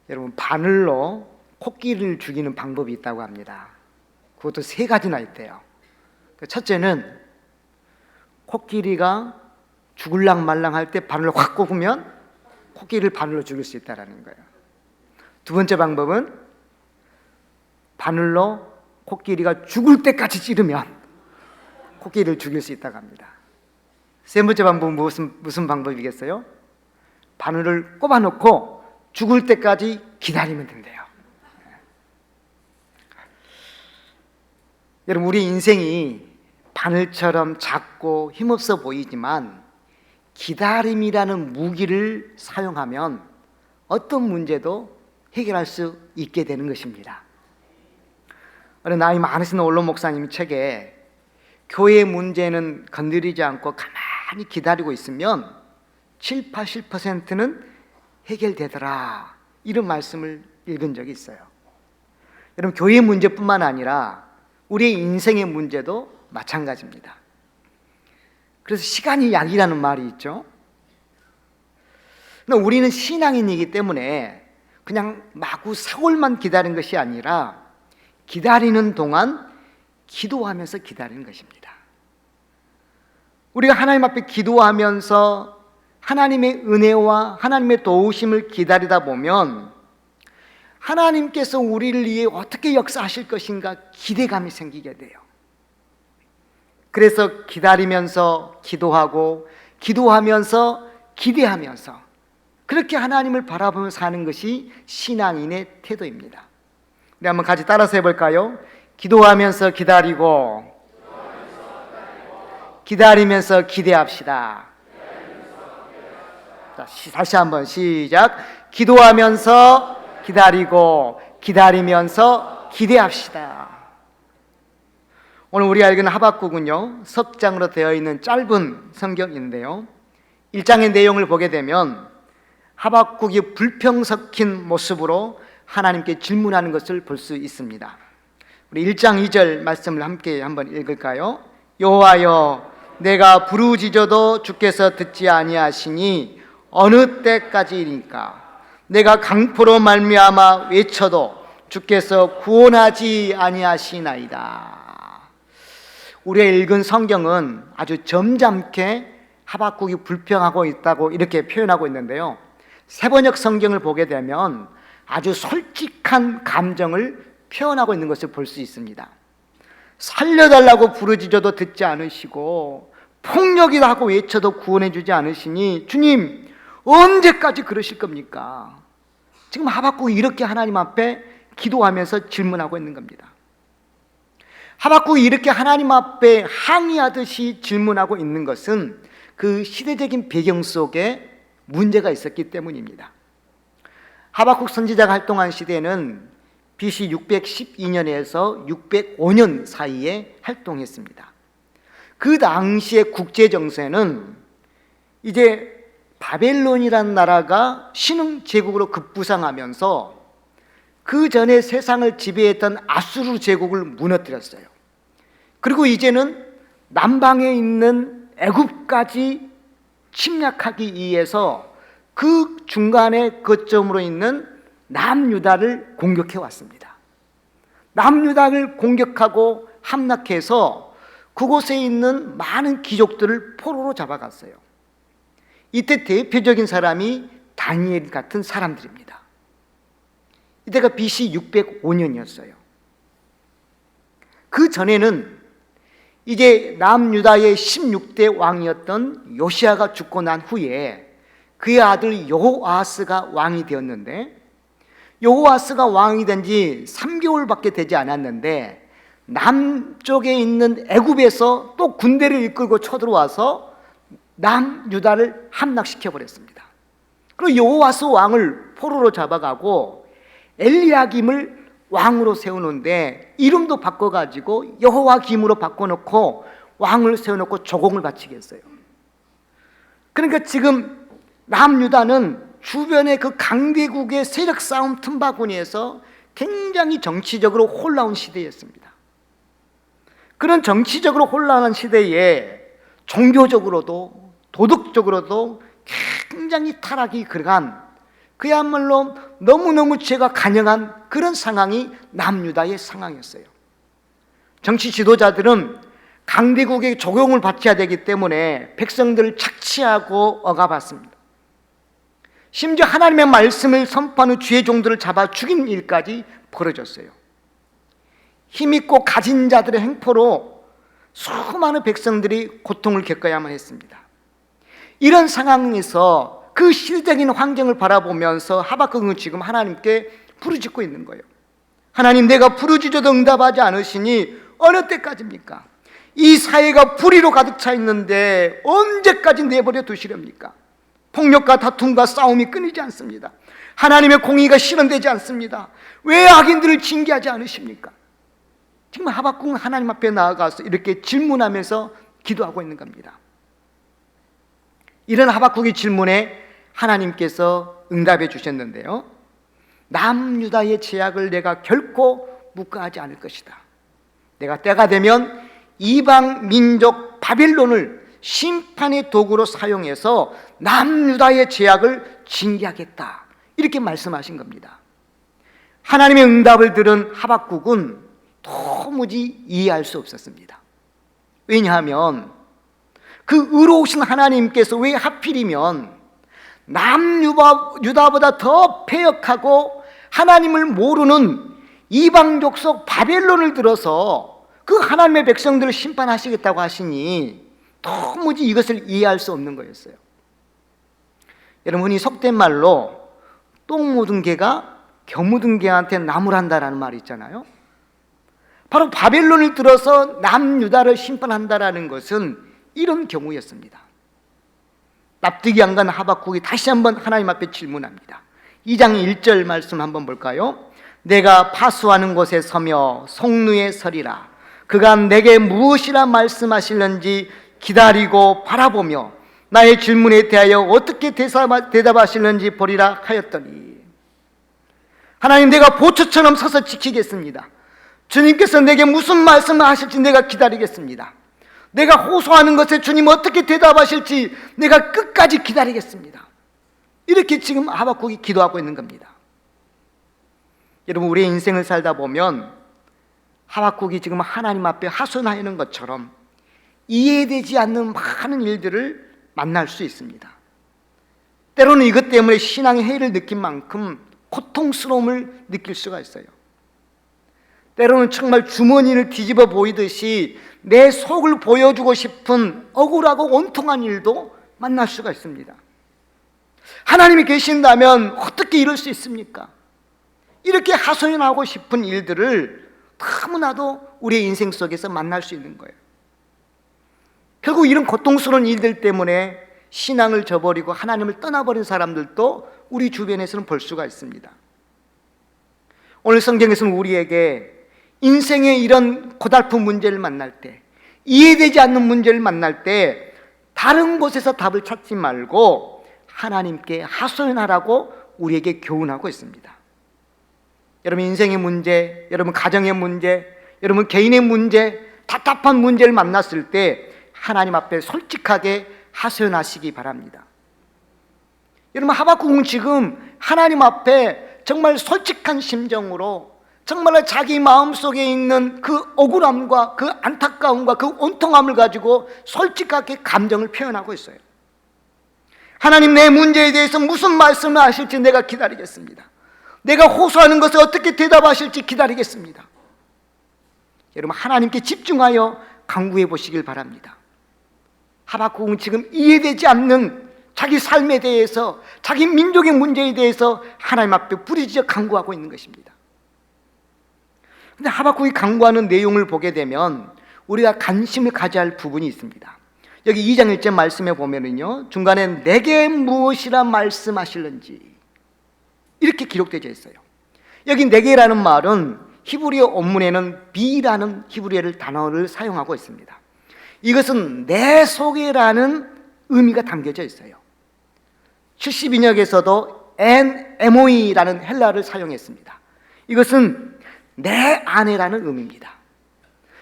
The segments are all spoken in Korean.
여러분, 바늘로 코끼리를 죽이는 방법이 있다고 합니다. 그것도 3가지나 있대요. 첫째는 코끼리가 죽을랑 말랑 할 때 바늘로 확 꼽으면 코끼리를 바늘로 죽일 수 있다는 거예요. 두 번째 방법은 바늘로 코끼리가 죽을 때까지 찌르면 코끼리를 죽일 수 있다고 합니다. 세 번째 방법은 무슨 방법이겠어요? 바늘을 꼽아놓고 죽을 때까지 기다리면 된대요. 여러분, 우리 인생이 바늘처럼 작고 힘없어 보이지만 기다림이라는 무기를 사용하면 어떤 문제도 해결할 수 있게 되는 것입니다. 어느 나이 많으신 원로 목사님 책에 교회의 문제는 건드리지 않고 가만히 기다리고 있으면 7, 80%는 해결되더라, 이런 말씀을 읽은 적이 있어요. 여러분, 교회의 문제뿐만 아니라 우리의 인생의 문제도 마찬가지입니다. 그래서 시간이 약이라는 말이 있죠. 근데 우리는 신앙인이기 때문에 그냥 마구 사월만 기다리는 것이 아니라 기다리는 동안 기도하면서 기다리는 것입니다. 우리가 하나님 앞에 기도하면서 하나님의 은혜와 하나님의 도우심을 기다리다 보면 하나님께서 우리를 위해 어떻게 역사하실 것인가 기대감이 생기게 돼요. 그래서 기다리면서 기도하고 기도하면서 기대하면서 그렇게 하나님을 바라보며 사는 것이 신앙인의 태도입니다. 우리 한번 같이 따라서 해볼까요? 기도하면서 기다리고 기다리면서 기대합시다. 자, 다시 한번 시작. 기도하면서 기다리고 기다리면서 기대합시다. 오늘 우리가 읽은 하박국은요, 석 장으로 되어 있는 짧은 성경인데요, 1장의 내용을 보게 되면 하박국이 불평 섞인 모습으로 하나님께 질문하는 것을 볼 수 있습니다. 우리 1장 2절 말씀을 함께 한번 읽을까요? 여호와여, 내가 부르짖어도 주께서 듣지 아니하시니 어느 때까지이니까? 내가 강포로 말미암아 외쳐도 주께서 구원하지 아니하시나이다. 우리가 읽은 성경은 아주 점잖게 하박국이 불평하고 있다고 이렇게 표현하고 있는데요, 세번역 성경을 보게 되면 아주 솔직한 감정을 표현하고 있는 것을 볼 수 있습니다. 살려달라고 부르짖어도 듣지 않으시고 폭력이다 하고 외쳐도 구원해 주지 않으시니 주님, 언제까지 그러실 겁니까? 지금 하박국이 이렇게 하나님 앞에 기도하면서 질문하고 있는 겁니다. 하박국이 이렇게 하나님 앞에 항의하듯이 질문하고 있는 것은 그 시대적인 배경 속에 문제가 있었기 때문입니다. 하박국 선지자가 활동한 시대는 BC 612년에서 605년 사이에 활동했습니다. 그 당시의 국제 정세는 이제 바벨론이라는 나라가 신흥 제국으로 급부상하면서 그 전에 세상을 지배했던 아수르 제국을 무너뜨렸어요. 그리고 이제는 남방에 있는 애굽까지 침략하기 위해서 그 중간에 거점으로 있는 남유다를 공격해 왔습니다. 남유다를 공격하고 함락해서 그곳에 있는 많은 귀족들을 포로로 잡아갔어요. 이때 대표적인 사람이 다니엘 같은 사람들입니다. 이때가 BC 605년이었어요. 그 전에는 이제 남유다의 16대 왕이었던 요시아가 죽고 난 후에 그의 아들 여호아스가 왕이 되었는데, 여호아스가 왕이 된 지 3개월밖에 되지 않았는데 남쪽에 있는 애굽에서 또 군대를 이끌고 쳐들어와서 남유다를 함락시켜 버렸습니다. 그리고 여호아스 왕을 포로로 잡아가고 엘리야김을 왕으로 세우는데 이름도 바꿔가지고 여호와김으로 바꿔놓고 왕을 세워놓고 조공을 바치게 했어요. 그러니까 지금 남유다는 주변의 그 강대국의 세력 싸움 틈바구니에서 굉장히 정치적으로 혼란한 시대였습니다. 그런 정치적으로 혼란한 시대에 종교적으로도 도덕적으로도 굉장히 타락이 들어간 그야말로 너무너무 죄가 간영한 그런 상황이 남유다의 상황이었어요. 정치 지도자들은 강대국의 조공을 받쳐야 되기 때문에 백성들을 착취하고 억압했습니다. 심지어 하나님의 말씀을 선포하는 주의 종들을 잡아 죽인 일까지 벌어졌어요. 힘있고 가진 자들의 행포로 수많은 백성들이 고통을 겪어야만 했습니다. 이런 상황에서 그 시대적인 환경을 바라보면서 하박국은 지금 하나님께 부르짖고 있는 거예요. 하나님, 내가 부르짖어도 응답하지 않으시니 어느 때까지입니까? 이 사회가 불의로 가득 차 있는데 언제까지 내버려 두시렵니까? 폭력과 다툼과 싸움이 끊이지 않습니다. 하나님의 공의가 실현되지 않습니다. 왜 악인들을 징계하지 않으십니까? 지금 하박국은 하나님 앞에 나아가서 이렇게 질문하면서 기도하고 있는 겁니다. 이런 하박국의 질문에 하나님께서 응답해 주셨는데요, 남유다의 죄악을 내가 결코 묵과하지 않을 것이다. 내가 때가 되면 이방 민족 바빌론을 심판의 도구로 사용해서 남유다의 죄악을 징계하겠다, 이렇게 말씀하신 겁니다. 하나님의 응답을 들은 하박국은 도무지 이해할 수 없었습니다. 왜냐하면 그 의로우신 하나님께서 왜 하필이면 남유다보다 더 패역하고 하나님을 모르는 이방 족속 바벨론을 들어서 그 하나님의 백성들을 심판하시겠다고 하시니 도무지 이것을 이해할 수 없는 거였어요. 여러분이 속된 말로 똥 묻은 개가 겨 묻은 개한테 나무란다라는 말이 있잖아요. 바로 바벨론을 들어서 남유다를 심판한다라는 것은 이런 경우였습니다. 납득이 안 간 하박국이 다시 한번 하나님 앞에 질문합니다. 2장 1절 말씀 한번 볼까요? 내가 파수하는 곳에 서며 속루에 서리라. 그가 내게 무엇이라 말씀하실는지 기다리고 바라보며 나의 질문에 대하여 어떻게 대답하실는지 보리라 하였더니, 하나님, 내가 보초처럼 서서 지키겠습니다. 주님께서 내게 무슨 말씀을 하실지 내가 기다리겠습니다. 내가 호소하는 것에 주님 어떻게 대답하실지 내가 끝까지 기다리겠습니다. 이렇게 지금 하박국이 기도하고 있는 겁니다. 여러분, 우리의 인생을 살다 보면 하박국이 지금 하나님 앞에 하소연하는 것처럼 이해되지 않는 많은 일들을 만날 수 있습니다. 때로는 이것 때문에 신앙의 해를 느낀 만큼 고통스러움을 느낄 수가 있어요. 때로는 정말 주머니를 뒤집어 보이듯이 내 속을 보여주고 싶은 억울하고 원통한 일도 만날 수가 있습니다. 하나님이 계신다면 어떻게 이럴 수 있습니까? 이렇게 하소연하고 싶은 일들을 너무나도 우리의 인생 속에서 만날 수 있는 거예요. 결국 이런 고통스러운 일들 때문에 신앙을 저버리고 하나님을 떠나버린 사람들도 우리 주변에서는 볼 수가 있습니다. 오늘 성경에서는 우리에게 인생의 이런 고달픈 문제를 만날 때, 이해되지 않는 문제를 만날 때 다른 곳에서 답을 찾지 말고 하나님께 하소연하라고 우리에게 교훈하고 있습니다. 여러분 인생의 문제, 여러분 가정의 문제, 여러분 개인의 문제, 답답한 문제를 만났을 때 하나님 앞에 솔직하게 하소연하시기 바랍니다. 여러분 하박국은 지금 하나님 앞에 정말 솔직한 심정으로 정말로 자기 마음속에 있는 그 억울함과 그 안타까움과 그 온통함을 가지고 솔직하게 감정을 표현하고 있어요. 하나님, 내 문제에 대해서 무슨 말씀을 하실지 내가 기다리겠습니다. 내가 호소하는 것을 어떻게 대답하실지 기다리겠습니다. 여러분 하나님께 집중하여 간구해 보시길 바랍니다. 하박국은 지금 이해되지 않는 자기 삶에 대해서, 자기 민족의 문제에 대해서 하나님 앞에 부르짖어 간구하고 있는 것입니다. 그런데 하박국이 간구하는 내용을 보게 되면 우리가 관심을 가져야 할 부분이 있습니다. 여기 2장 1절 말씀에 보면은요, 중간에 내게 무엇이라 말씀하실는지 이렇게 기록되어 있어요. 여기 내게라는 말은 히브리어 원문에는 비라는 히브리어 단어를 사용하고 있습니다. 이것은 내 속에라는 의미가 담겨져 있어요. 72년에서도 MOE라는 헬라를 사용했습니다. 이것은 내 안에라는 의미입니다.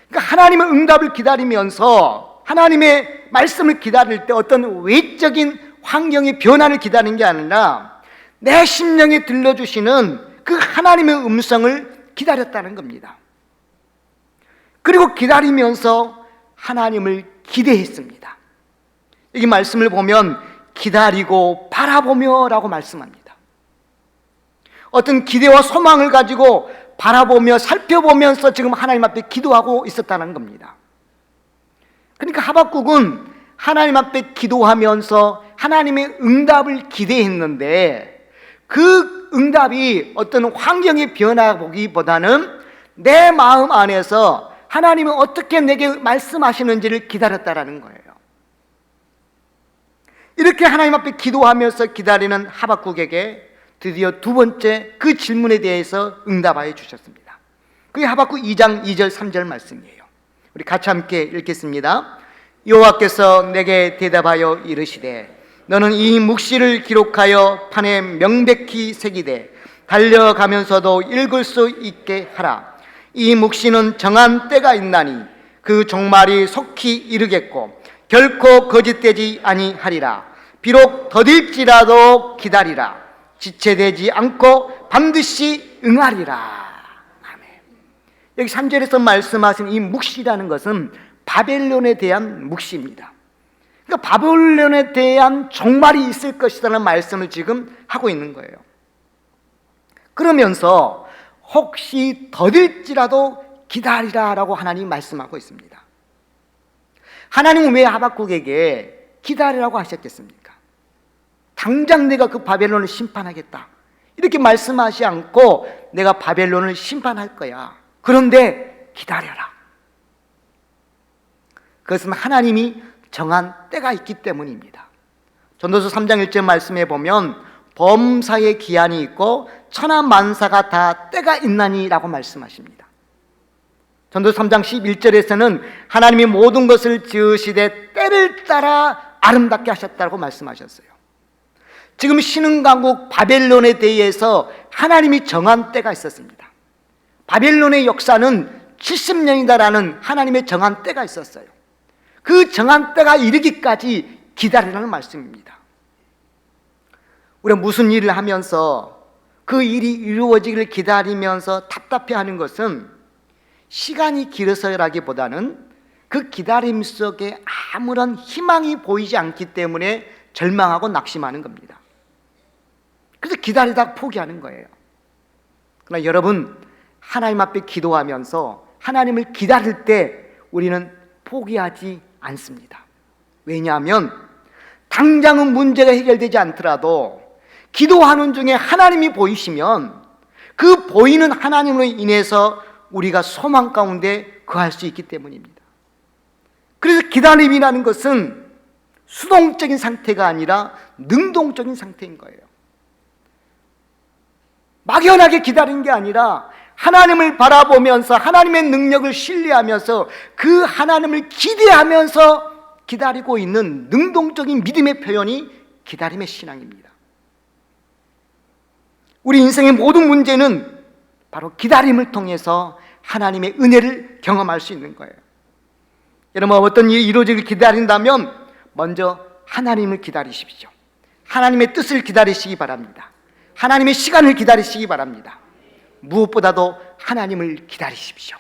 그러니까 하나님의 응답을 기다리면서 하나님의 말씀을 기다릴 때 어떤 외적인 환경의 변화를 기다리는 게 아니라 내 심령에 들려주시는 그 하나님의 음성을 기다렸다는 겁니다. 그리고 기다리면서 하나님을 기대했습니다. 여기 말씀을 보면 기다리고 바라보며 라고 말씀합니다. 어떤 기대와 소망을 가지고 바라보며 살펴보면서 지금 하나님 앞에 기도하고 있었다는 겁니다. 그러니까 하박국은 하나님 앞에 기도하면서 하나님의 응답을 기대했는데 그 응답이 어떤 환경의 변화 보기보다는 내 마음 안에서 하나님은 어떻게 내게 말씀하시는지를 기다렸다라는 거예요. 이렇게 하나님 앞에 기도하면서 기다리는 하박국에게 드디어 두 번째 그 질문에 대해서 응답하여 주셨습니다. 그게 하박국 2장 2절 3절 말씀이에요. 우리 같이 함께 읽겠습니다. 여호와께서 내게 대답하여 이르시되 너는 이 묵시를 기록하여 판에 명백히 새기되 달려가면서도 읽을 수 있게 하라. 이 묵시는 정한 때가 있나니 그 종말이 속히 이르겠고 결코 거짓되지 아니하리라. 비록 더딜지라도 기다리라. 지체되지 않고 반드시 응하리라. 아멘. 여기 3절에서 말씀하신 이 묵시라는 것은 바벨론에 대한 묵시입니다. 그러니까 바벨론에 대한 종말이 있을 것이라는 말씀을 지금 하고 있는 거예요. 그러면서 혹시 더딜지라도 기다리라라고 하나님이 말씀하고 있습니다. 하나님은 왜 하박국에게 기다리라고 하셨겠습니까? 당장 내가 그 바벨론을 심판하겠다 이렇게 말씀하지 않고 내가 바벨론을 심판할 거야. 그런데 기다려라. 그것은 하나님이 정한 때가 있기 때문입니다. 전도서 3장 1절 말씀에 보면 범사의 기한이 있고 천하만사가 다 때가 있나니 라고 말씀하십니다. 전도서 3장 11절에서는 하나님이 모든 것을 지으시되 때를 따라 아름답게 하셨다고 말씀하셨어요. 지금 신흥강국 바벨론에 대해서 하나님이 정한 때가 있었습니다. 바벨론의 역사는 70년이다라는 하나님의 정한 때가 있었어요. 그 정한 때가 이르기까지 기다리라는 말씀입니다. 우리가 무슨 일을 하면서 그 일이 이루어지기를 기다리면서 답답해하는 것은 시간이 길어서라기보다는 그 기다림 속에 아무런 희망이 보이지 않기 때문에 절망하고 낙심하는 겁니다. 그래서 기다리다 포기하는 거예요. 그러나 여러분, 하나님 앞에 기도하면서 하나님을 기다릴 때 우리는 포기하지 않습니다. 왜냐하면 당장은 문제가 해결되지 않더라도 기도하는 중에 하나님이 보이시면 그 보이는 하나님으로 인해서 우리가 소망 가운데 거할 수 있기 때문입니다. 그래서 기다림이라는 것은 수동적인 상태가 아니라 능동적인 상태인 거예요. 막연하게 기다린 게 아니라 하나님을 바라보면서 하나님의 능력을 신뢰하면서 그 하나님을 기대하면서 기다리고 있는 능동적인 믿음의 표현이 기다림의 신앙입니다. 우리 인생의 모든 문제는 바로 기다림을 통해서 하나님의 은혜를 경험할 수 있는 거예요. 여러분, 어떤 일이 이루어지길 기다린다면 먼저 하나님을 기다리십시오. 하나님의 뜻을 기다리시기 바랍니다. 하나님의 시간을 기다리시기 바랍니다. 무엇보다도 하나님을 기다리십시오.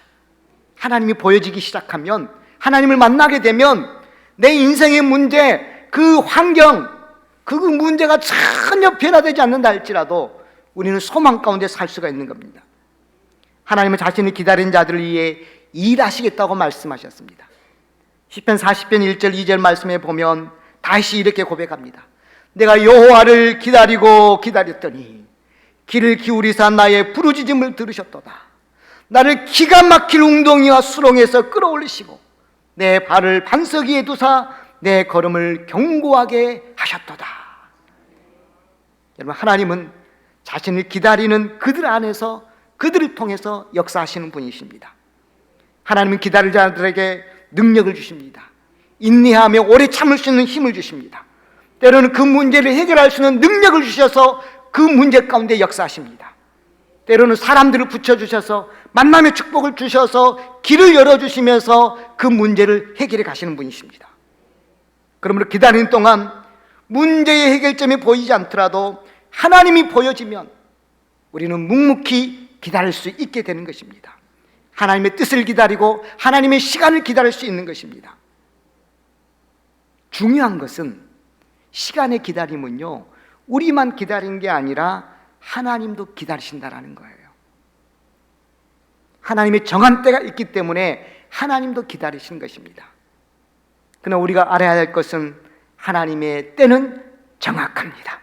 하나님이 보여지기 시작하면, 하나님을 만나게 되면 내 인생의 문제, 그 환경, 그 문제가 전혀 변화되지 않는다 할지라도 우리는 소망 가운데 살 수가 있는 겁니다. 하나님은 자신을 기다린 자들을 위해 일하시겠다고 말씀하셨습니다. 시편 40편 1절 2절 말씀에 보면 다시 이렇게 고백합니다. 내가 여호와를 기다리고 기다렸더니 귀를 기울이사 나의 부르짖음을 들으셨도다. 나를 기가 막힐 웅덩이와 수렁에서 끌어올리시고 내 발을 반석 위에 두사 내 걸음을 견고하게 하셨도다. 여러분, 하나님은 자신을 기다리는 그들 안에서 그들을 통해서 역사하시는 분이십니다. 하나님은 기다릴 자들에게 능력을 주십니다. 인내하며 오래 참을 수 있는 힘을 주십니다. 때로는 그 문제를 해결할 수 있는 능력을 주셔서 그 문제 가운데 역사하십니다. 때로는 사람들을 붙여주셔서 만남의 축복을 주셔서 길을 열어주시면서 그 문제를 해결해 가시는 분이십니다. 그러므로 기다리는 동안 문제의 해결점이 보이지 않더라도 하나님이 보여지면 우리는 묵묵히 기다릴 수 있게 되는 것입니다. 하나님의 뜻을 기다리고 하나님의 시간을 기다릴 수 있는 것입니다. 중요한 것은 시간의 기다림은요, 우리만 기다리는 게 아니라 하나님도 기다리신다라는 거예요. 하나님의 정한 때가 있기 때문에 하나님도 기다리시는 것입니다. 그러나 우리가 알아야 할 것은 하나님의 때는 정확합니다.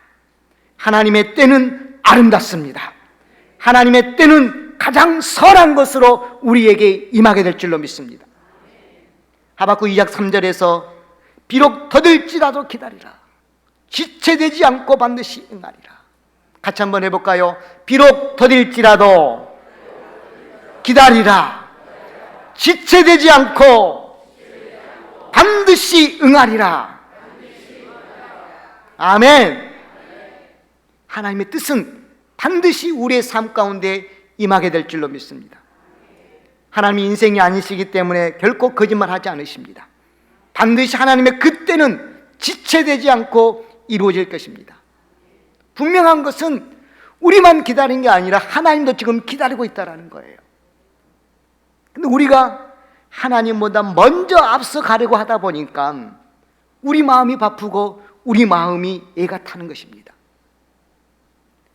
하나님의 때는 아름답습니다. 하나님의 때는 가장 선한 것으로 우리에게 임하게 될 줄로 믿습니다. 하박국 2장 3절에서 비록 더딜지라도 기다리라. 지체되지 않고 반드시 응하리라. 같이 한번 해볼까요? 비록 더딜지라도 기다리라. 지체되지 않고 반드시 응하리라. 아멘. 하나님의 뜻은 반드시 우리의 삶 가운데 임하게 될 줄로 믿습니다. 하나님이 인생이 아니시기 때문에 결코 거짓말하지 않으십니다. 반드시 하나님의 그때는 지체되지 않고 이루어질 것입니다. 분명한 것은 우리만 기다리는 게 아니라 하나님도 지금 기다리고 있다는 거예요. 근데 우리가 하나님보다 먼저 앞서 가려고 하다 보니까 우리 마음이 바쁘고 우리 마음이 애가 타는 것입니다.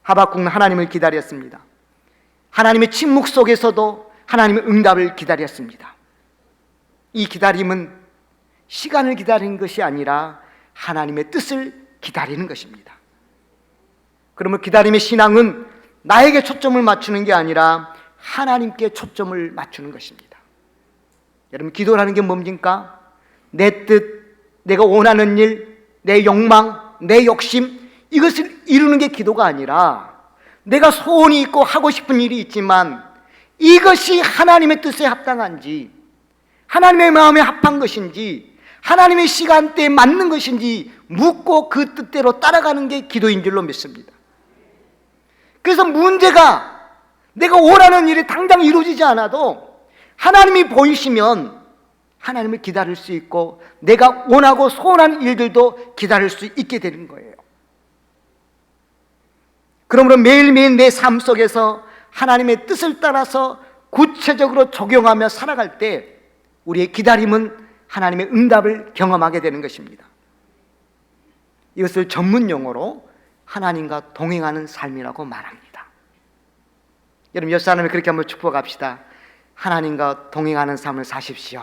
하박국은 하나님을 기다렸습니다. 하나님의 침묵 속에서도 하나님의 응답을 기다렸습니다. 이 기다림은 시간을 기다리는 것이 아니라 하나님의 뜻을 기다리는 것입니다. 그러면 기다림의 신앙은 나에게 초점을 맞추는 게 아니라 하나님께 초점을 맞추는 것입니다. 여러분, 기도라는 게 뭡니까? 내 뜻, 내가 원하는 일, 내 욕망, 내 욕심, 이것을 이루는 게 기도가 아니라 내가 소원이 있고 하고 싶은 일이 있지만 이것이 하나님의 뜻에 합당한지, 하나님의 마음에 합한 것인지, 하나님의 시간대에 맞는 것인지 묻고 그 뜻대로 따라가는 게 기도인 줄로 믿습니다. 그래서 문제가 내가 원하는 일이 당장 이루어지지 않아도 하나님이 보이시면 하나님을 기다릴 수 있고 내가 원하고 소원한 일들도 기다릴 수 있게 되는 거예요. 그러므로 매일매일 내 삶 속에서 하나님의 뜻을 따라서 구체적으로 적용하며 살아갈 때 우리의 기다림은 하나님의 응답을 경험하게 되는 것입니다. 이것을 전문 용어로 하나님과 동행하는 삶이라고 말합니다. 여러분, 옆 사람이 그렇게 한번 축복합시다. 하나님과 동행하는 삶을 사십시오.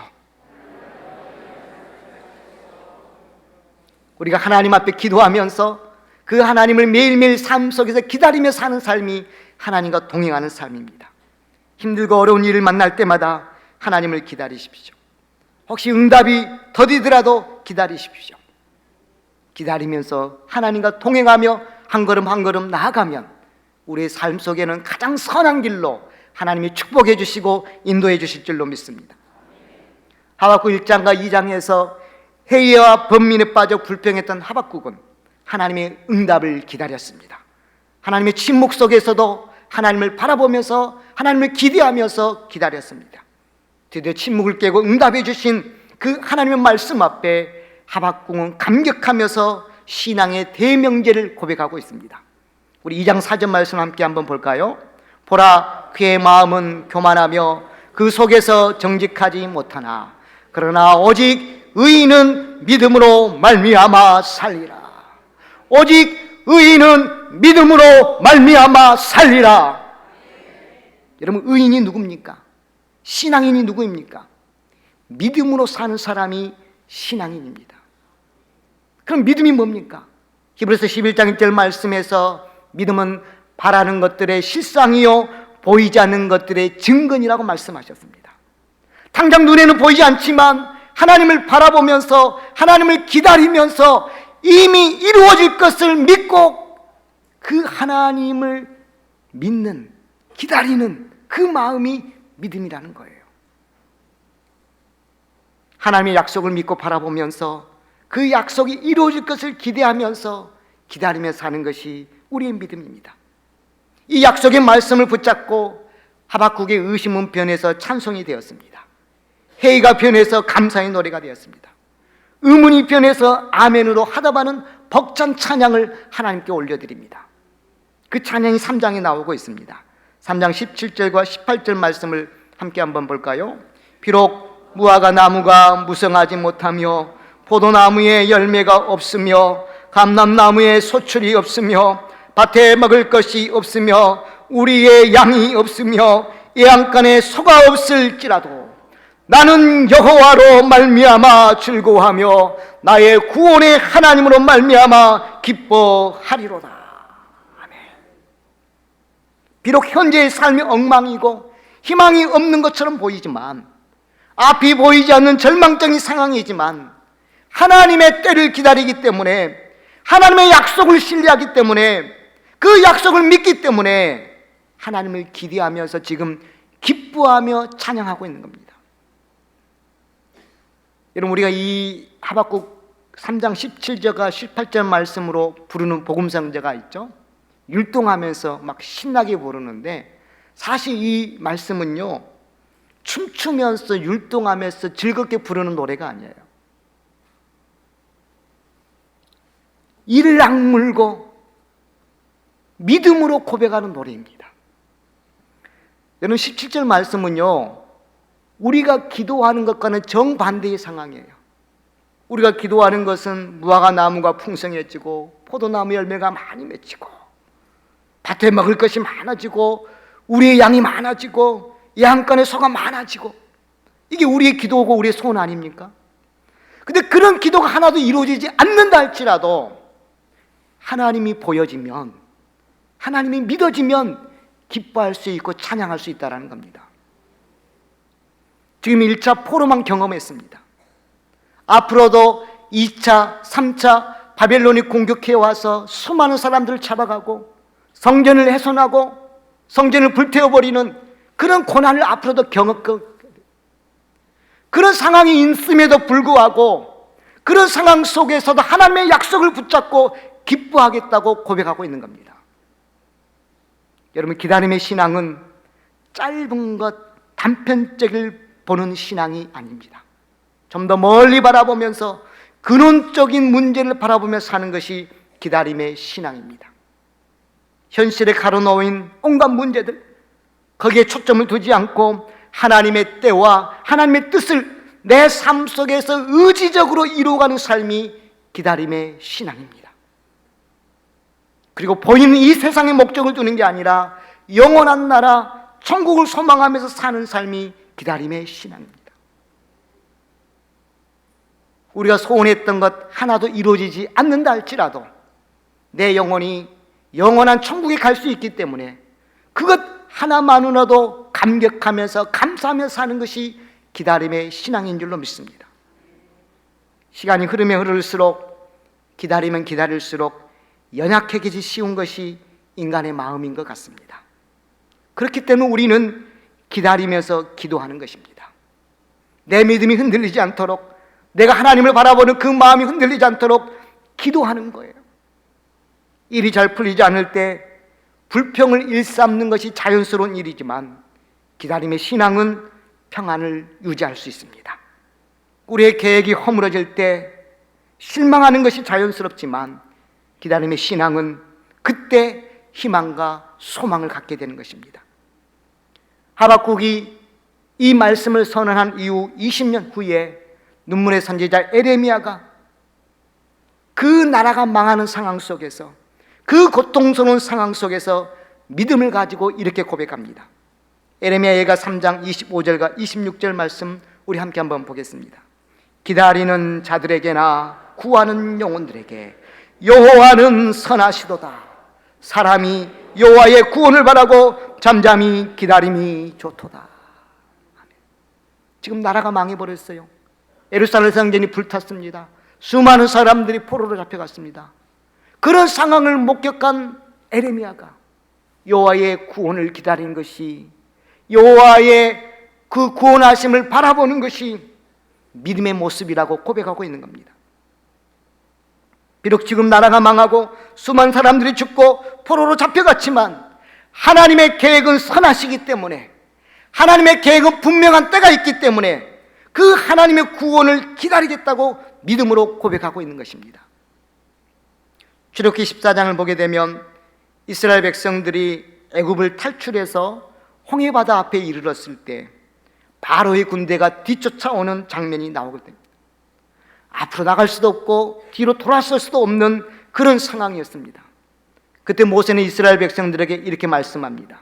우리가 하나님 앞에 기도하면서 그 하나님을 매일매일 삶 속에서 기다리며 사는 삶이 하나님과 동행하는 삶입니다. 힘들고 어려운 일을 만날 때마다 하나님을 기다리십시오. 혹시 응답이 더디더라도 기다리십시오. 기다리면서 하나님과 동행하며 한 걸음 한 걸음 나아가면 우리의 삶 속에는 가장 선한 길로 하나님이 축복해 주시고 인도해 주실 줄로 믿습니다. 하박국 1장과 2장에서 해이와 번민에 빠져 불평했던 하박국은 하나님의 응답을 기다렸습니다. 하나님의 침묵 속에서도 하나님을 바라보면서 하나님을 기대하면서 기다렸습니다. 드디어 침묵을 깨고 응답해 주신 그 하나님의 말씀 앞에 하박국은 감격하면서 신앙의 대명제를 고백하고 있습니다. 우리 2장 4절 말씀 함께 한번 볼까요? 보라, 그의 마음은 교만하며 그 속에서 정직하지 못하나 그러나 오직 의인은 믿음으로 말미암아 살리라. 오직 의인은 믿음으로 말미암아 살리라. 여러분, 의인이 누굽니까? 신앙인이 누구입니까? 믿음으로 사는 사람이 신앙인입니다. 그럼 믿음이 뭡니까? 히브리서 11장 1절 말씀에서 믿음은 바라는 것들의 실상이요 보이지 않는 것들의 증거니라고 말씀하셨습니다. 당장 눈에는 보이지 않지만 하나님을 바라보면서 하나님을 기다리면서 이미 이루어질 것을 믿고 그 하나님을 믿는, 기다리는 그 마음이 믿음이라는 거예요. 하나님의 약속을 믿고 바라보면서 그 약속이 이루어질 것을 기대하면서 기다리며 사는 것이 우리의 믿음입니다. 이 약속의 말씀을 붙잡고 하박국의 의심은 변해서 찬송이 되었습니다. 회의가 변해서 감사의 노래가 되었습니다. 의문이 변해서 아멘으로 하답하는 벅찬 찬양을 하나님께 올려드립니다. 그 찬양이 3장에 나오고 있습니다. 3장 17절과 18절 말씀을 함께 한번 볼까요? 비록 무화과 나무가 무성하지 못하며 포도나무에 열매가 없으며 감람나무에 소출이 없으며 밭에 먹을 것이 없으며 우리의 양이 없으며 애양간에 소가 없을지라도 나는 여호와로 말미암아 즐거워하며 나의 구원의 하나님으로 말미암아 기뻐하리로다. 아멘. 비록 현재의 삶이 엉망이고 희망이 없는 것처럼 보이지만, 앞이 보이지 않는 절망적인 상황이지만 하나님의 때를 기다리기 때문에, 하나님의 약속을 신뢰하기 때문에, 그 약속을 믿기 때문에 하나님을 기대하면서 지금 기뻐하며 찬양하고 있는 겁니다. 여러분, 우리가 이 하박국 3장 17절과 18절 말씀으로 부르는 복음성제가 있죠. 율동하면서 막 신나게 부르는데, 사실 이 말씀은요, 춤추면서 율동하면서 즐겁게 부르는 노래가 아니에요. 이를 악물고 믿음으로 고백하는 노래입니다. 여러분, 17절 말씀은요, 우리가 기도하는 것과는 정반대의 상황이에요. 우리가 기도하는 것은 무화과 나무가 풍성해지고 포도나무 열매가 많이 맺히고 밭에 먹을 것이 많아지고 우리의 양이 많아지고 양간의 소가 많아지고, 이게 우리의 기도고 우리의 소원 아닙니까? 근데 그런 기도가 하나도 이루어지지 않는다 할지라도 하나님이 보여지면, 하나님이 믿어지면 기뻐할 수 있고 찬양할 수 있다는 겁니다. 지금 1차 포로만 경험했습니다. 앞으로도 2차, 3차 바벨론이 공격해 와서 수많은 사람들을 잡아가고 성전을 훼손하고 성전을 불태워버리는 그런 고난을 앞으로도 경험하고, 그런 상황이 있음에도 불구하고 그런 상황 속에서도 하나님의 약속을 붙잡고 기뻐하겠다고 고백하고 있는 겁니다. 여러분, 기다림의 신앙은 짧은 것, 단편적을 보는 신앙이 아닙니다. 좀 더 멀리 바라보면서 근원적인 문제를 바라보며 사는 것이 기다림의 신앙입니다. 현실에 가로놓인 온갖 문제들, 거기에 초점을 두지 않고 하나님의 때와 하나님의 뜻을 내 삶 속에서 의지적으로 이루어가는 삶이 기다림의 신앙입니다. 그리고 보이는 이 세상의 목적을 두는 게 아니라 영원한 나라 천국을 소망하면서 사는 삶이 기다림의 신앙입니다. 우리가 소원했던 것 하나도 이루어지지 않는다 할지라도 내 영혼이 영원한 천국에 갈 수 있기 때문에 그것 하나만으로도 감격하면서 감사하며 사는 것이 기다림의 신앙인 줄로 믿습니다. 시간이 흐르면 흐를수록, 기다리면 기다릴수록 연약해지기 쉬운 것이 인간의 마음인 것 같습니다. 그렇기 때문에 우리는 기다리면서 기도하는 것입니다. 내 믿음이 흔들리지 않도록, 내가 하나님을 바라보는 그 마음이 흔들리지 않도록 기도하는 거예요. 일이 잘 풀리지 않을 때 불평을 일삼는 것이 자연스러운 일이지만 기다림의 신앙은 평안을 유지할 수 있습니다. 우리의 계획이 허물어질 때 실망하는 것이 자연스럽지만 기다림의 신앙은 그때 희망과 소망을 갖게 되는 것입니다. 하박국이 이 말씀을 선언한 이후 20년 후에 눈물의 선지자 에레미야가 그 나라가 망하는 상황 속에서, 그 고통스러운 상황 속에서 믿음을 가지고 이렇게 고백합니다. 에레미야가 3장 25절과 26절 말씀 우리 함께 한번 보겠습니다. 기다리는 자들에게나 구하는 영혼들에게 여호와는 선하시도다. 사람이 여호와의 구원을 바라고 잠잠히 기다림이 좋도다. 지금 나라가 망해버렸어요. 예루살렘 성전이 불탔습니다. 수많은 사람들이 포로로 잡혀갔습니다. 그런 상황을 목격한 에레미야가 여호와의 구원을 기다리는 것이, 여호와의 그 구원하심을 바라보는 것이 믿음의 모습이라고 고백하고 있는 겁니다. 비록 지금 나라가 망하고 수많은 사람들이 죽고 포로로 잡혀갔지만 하나님의 계획은 선하시기 때문에, 하나님의 계획은 분명한 때가 있기 때문에 그 하나님의 구원을 기다리겠다고 믿음으로 고백하고 있는 것입니다. 출애굽기 14장을 보게 되면 이스라엘 백성들이 애굽을 탈출해서 홍해바다 앞에 이르렀을 때 바로의 군대가 뒤쫓아오는 장면이 나오게 됩니다. 앞으로 나갈 수도 없고 뒤로 돌아설 수도 없는 그런 상황이었습니다. 그때 모세는 이스라엘 백성들에게 이렇게 말씀합니다.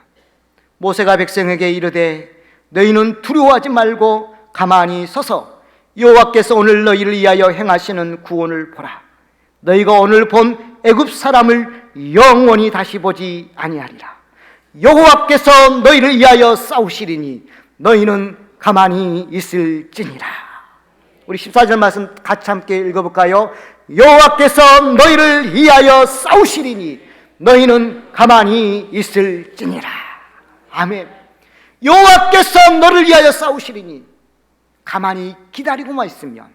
모세가 백성에게 이르되 너희는 두려워하지 말고 가만히 서서 여호와께서 오늘 너희를 위하여 행하시는 구원을 보라. 너희가 오늘 본 애굽 사람을 영원히 다시 보지 아니하리라. 여호와께서 너희를 위하여 싸우시리니 너희는 가만히 있을지니라. 우리 14절 말씀 같이 함께 읽어볼까요? 여호와께서 너희를 위하여 싸우시리니 너희는 가만히 있을지니라. 아멘. 여호와께서 너를 위하여 싸우시리니 가만히 기다리고만 있으면,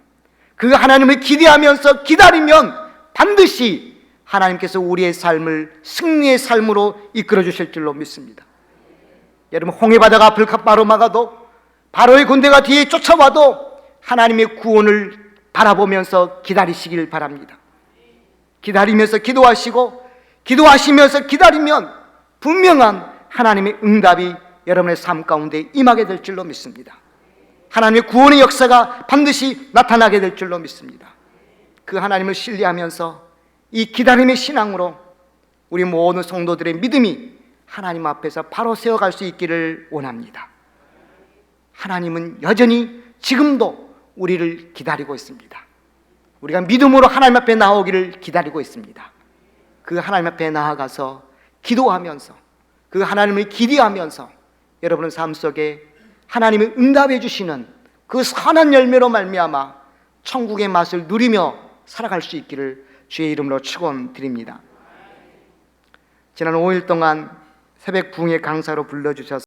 그 하나님을 기대하면서 기다리면 반드시 하나님께서 우리의 삶을 승리의 삶으로 이끌어 주실 줄로 믿습니다. 여러분, 홍해바다가 앞을 바로 막아도, 바로의 군대가 뒤에 쫓아와도 하나님의 구원을 바라보면서 기다리시길 바랍니다. 기다리면서 기도하시고, 기도하시면서 기다리면 분명한 하나님의 응답이 여러분의 삶 가운데 임하게 될 줄로 믿습니다. 하나님의 구원의 역사가 반드시 나타나게 될 줄로 믿습니다. 그 하나님을 신뢰하면서 이 기다림의 신앙으로 우리 모든 성도들의 믿음이 하나님 앞에서 바로 세워갈 수 있기를 원합니다. 하나님은 여전히 지금도 우리를 기다리고 있습니다. 우리가 믿음으로 하나님 앞에 나오기를 기다리고 있습니다. 그 하나님 앞에 나아가서 기도하면서, 그 하나님을 기대하면서 여러분의 삶 속에 하나님이 응답해 주시는 그 선한 열매로 말미암아 천국의 맛을 누리며 살아갈 수 있기를 주의 이름으로 축원드립니다. 지난 5일 동안 새벽 부흥의 강사로 불러주셔서